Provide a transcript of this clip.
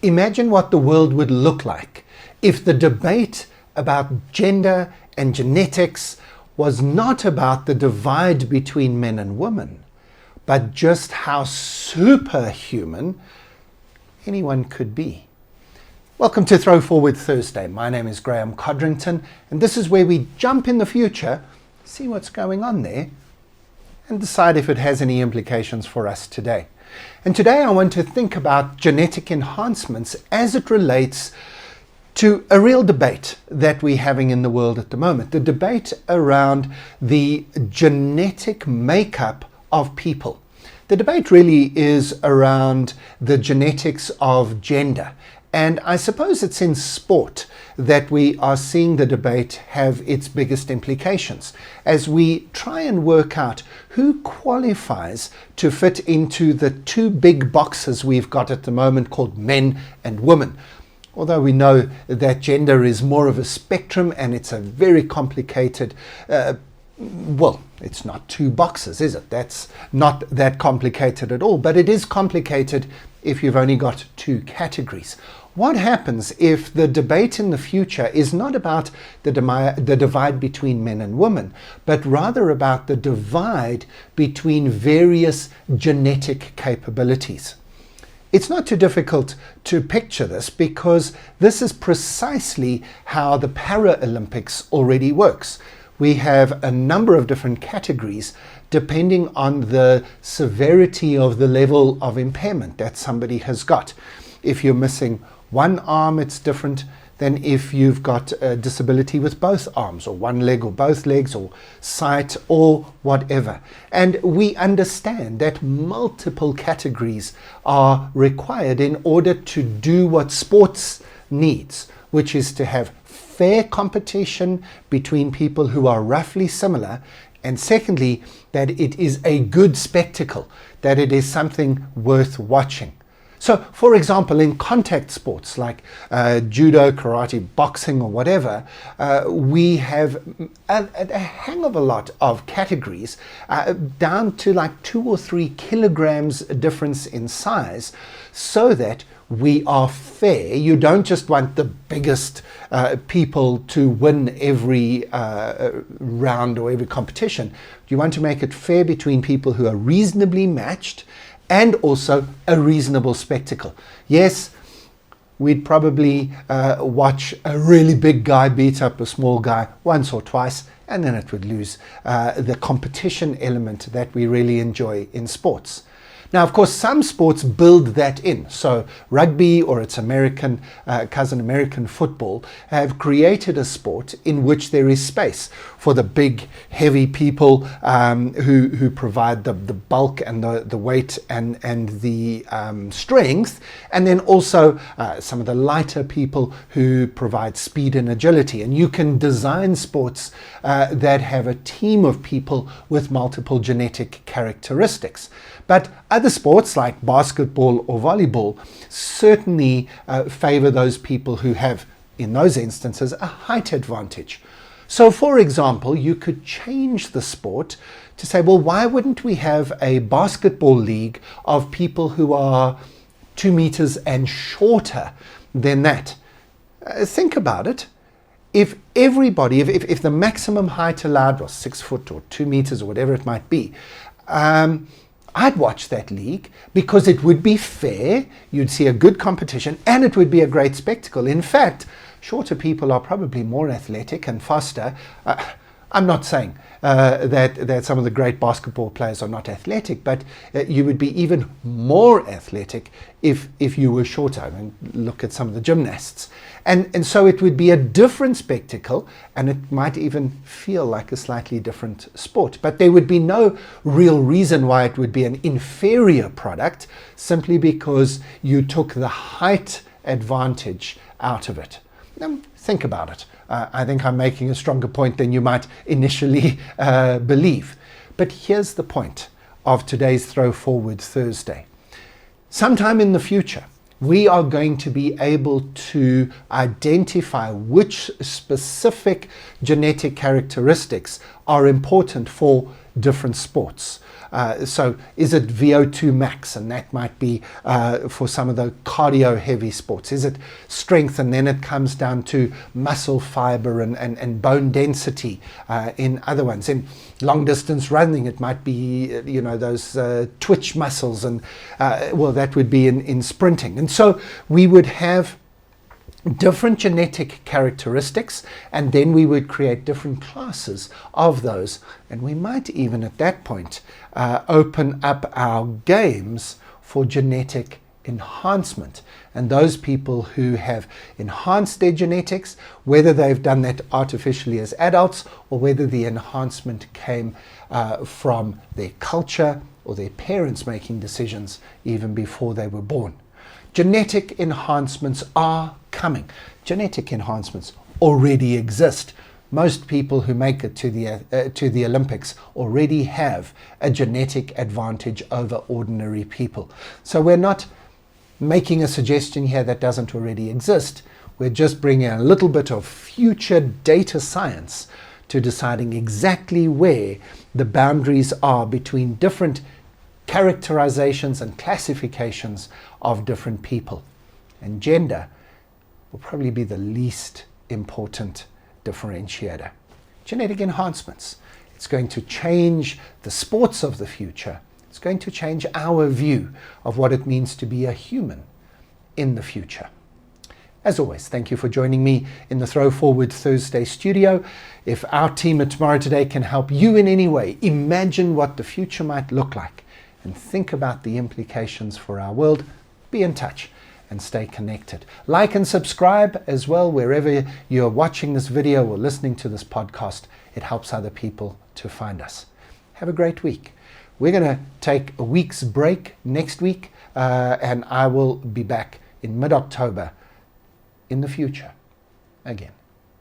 Imagine what the world would look like if the debate about gender and genetics was not about the divide between men and women, but just how superhuman anyone could be. Welcome to Throw Forward Thursday. My name is Graham Codrington, and this is where we jump in the future, see what's going on there, and decide if it has any implications for us today. And today I want to think about genetic enhancements as it relates to a real debate that we're having in the world at the moment. The debate around the genetic makeup of people. The debate really is around the genetics of gender. And I suppose it's in sport that we are seeing the debate have its biggest implications as we try and work out who qualifies to fit into the two big boxes we've got at the moment called men and women. Although we know that gender is more of a spectrum and it's a very complicated, well, it's not two boxes, is it? That's not that complicated at all, but it is complicated if you've only got two categories. What happens if the debate in the future is not about the divide between men and women, but rather about the divide between various genetic capabilities? It's not too difficult to picture this because this is precisely how the Paralympics already works. We have a number of different categories depending on the severity of the level of impairment that somebody has got. If you're missing one arm, it's different than if you've got a disability with both arms, or one leg or both legs, or sight, or whatever. And we understand that multiple categories are required in order to do what sports needs, which is to have fair competition between people who are roughly similar, and secondly, that it is a good spectacle, that it is something worth watching. So, for example, in contact sports like judo, karate, boxing, or whatever, we have a hang of a lot of categories down to like 2 or 3 kilograms difference in size, so that we are fair. You don't just want the biggest people to win every round or every competition. You want to make it fair between people who are reasonably matched and also a reasonable spectacle. Yes, we'd probably watch a really big guy beat up a small guy once or twice, and then it would lose the competition element that we really enjoy in sports. Now, of course, some sports build that in. So rugby or its American cousin American football have created a sport in which there is space for the big, heavy people who provide the bulk and the weight and the strength, and then also some of the lighter people who provide speed and agility. And you can design sports that have a team of people with multiple genetic characteristics. But other sports like basketball or volleyball certainly favor those people who have, in those instances, a height advantage. So, for example, you could change the sport to say, well, why wouldn't we have a basketball league of people who are 2 meters and shorter than that? Think about it. If everybody, if the maximum height allowed was 6 foot or 2 meters or whatever it might be, I'd watch that league because it would be fair, you'd see a good competition, and it would be a great spectacle. In fact, shorter people are probably more athletic and faster. I'm not saying that some of the great basketball players are not athletic, but you would be even more athletic if you were shorter. I mean, look at some of the gymnasts. And so it would be a different spectacle, and it might even feel like a slightly different sport. But there would be no real reason why it would be an inferior product, simply because you took the height advantage out of it. Now, think about it. I think I'm making a stronger point than you might initially believe. But here's the point of today's Throw Forward Thursday. Sometime in the future, we are going to be able to identify which specific genetic characteristics are important for different sports. So is it VO2 max? And that might be for some of the cardio heavy sports. Is it strength? And then it comes down to muscle fiber and bone density in other ones. In long distance running, it might be, those twitch muscles, and that would be in sprinting. And so we would have different genetic characteristics, and then we would create different classes of those. And we might even at that point open up our games for genetic enhancement. And those people who have enhanced their genetics, whether they've done that artificially as adults or whether the enhancement came from their culture or their parents making decisions even before they were born. Genetic enhancements are coming. Genetic enhancements already exist. Most people who make it to the Olympics already have a genetic advantage over ordinary people. So we're not making a suggestion here that doesn't already exist. We're just bringing a little bit of future data science to deciding exactly where the boundaries are between different characterizations and classifications of different people. And gender will probably be the least important differentiator. Genetic enhancements. It's going to change the sports of the future. It's going to change our view of what it means to be a human in the future. As always, thank you for joining me in the Throw Forward Thursday studio. If our team at Tomorrow Today can help you in any way, imagine what the future might look like and think about the implications for our world, be in touch and stay connected. Like and subscribe as well wherever you're watching this video or listening to this podcast. It helps other people to find us. Have a great week. We're going to take a week's break next week, and I will be back in mid-October in the future again.